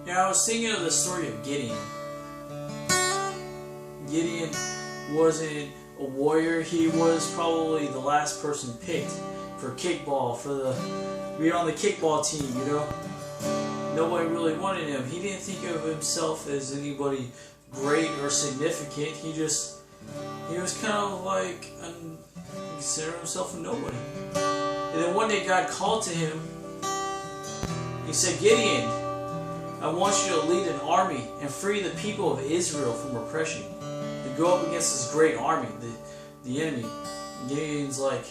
Yeah, I was thinking of the story of Gideon. Gideon wasn't a warrior. He was probably the last person picked for kickball, be on the kickball team, you know. Nobody really wanted him. He didn't think of himself as anybody great or significant. He was kind of like, he considered himself a nobody. And then one day God called to him. He said, Gideon, I want you to lead an army and free the people of Israel from oppression. And go up against this great army, the enemy. And Gideon's like,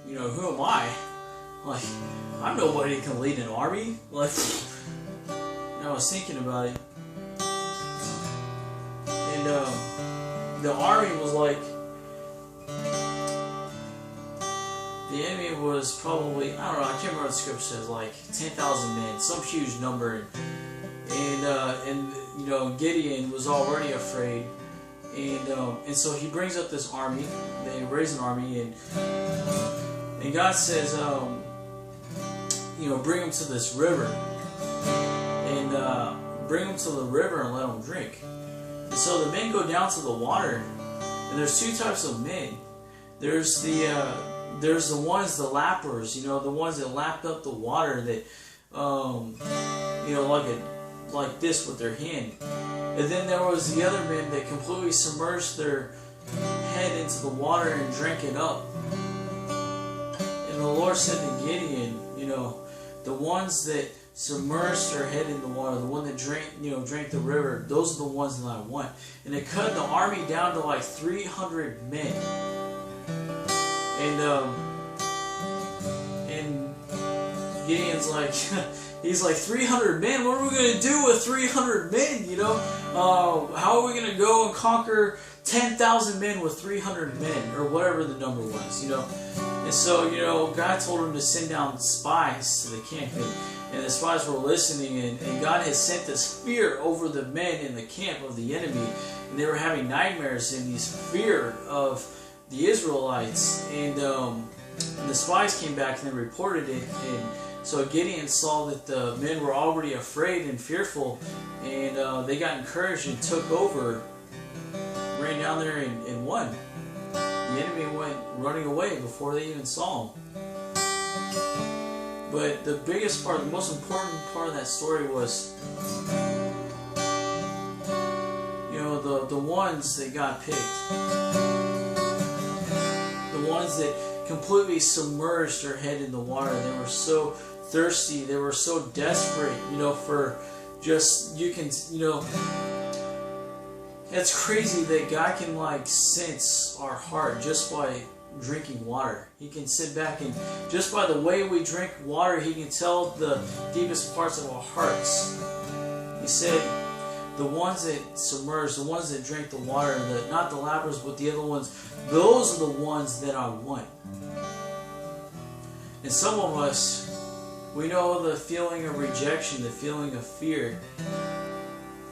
you know, who am I? Like, I'm nobody that can lead an army. Like, and I was thinking about it. And the army was like, the enemy was probably, I don't know, I can't remember what the scripture says, like 10,000 men, some huge number. And you know, Gideon was already afraid. And so he brings up this army. They raise an army, and God says, you know, bring them to this river, and bring them to the river and let them drink. And so the men go down to the water, and there's two types of men. There's the ones, the lappers, you know, the ones that lapped up the water that, you know, like this with their hand. And then there was the other men that completely submerged their head into the water and drank it up. And the Lord said to Gideon, you know, the ones that submerged their head in the water, the one that drank the river, those are the ones that I want. And they cut the army down to like 300 men. And Gideon's like, he's like, 300 men? What are we going to do with 300 men, you know? How are we going to go and conquer 10,000 men with 300 men? Or whatever the number was, you know? And so, you know, God told him to send down spies to the camp. And the spies were listening. And God had sent this fear over the men in the camp of the enemy. And they were having nightmares and these fear of the Israelites. And the spies came back and they reported it. And so Gideon saw that the men were already afraid and fearful, and they got encouraged and took over, ran down there and won. The enemy went running away before they even saw him. But the biggest part, the most important part of that story was, you know, the ones that got picked, the ones that completely submerged their head in the water. They were so thirsty, they were so desperate, you know, for just, you can, you know, it's crazy that God can like sense our heart just by drinking water. He can sit back and just by the way we drink water, He can tell the deepest parts of our hearts. He said, the ones that submerge, the ones that drink the water, not the lappers, but the other ones, those are the ones that I want. And some of us, we know the feeling of rejection, the feeling of fear,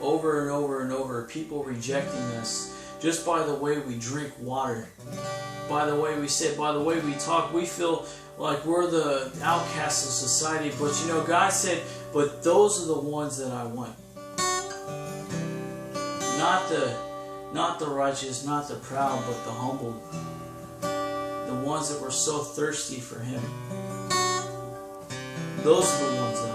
over and over and over, people rejecting us just by the way we drink water, by the way we sit, by the way we talk. We feel like we're the outcasts of society, but you know, God said, but those are the ones that I want. Not the righteous, not the proud, but the humble. The ones that were so thirsty for Him. Those are the ones that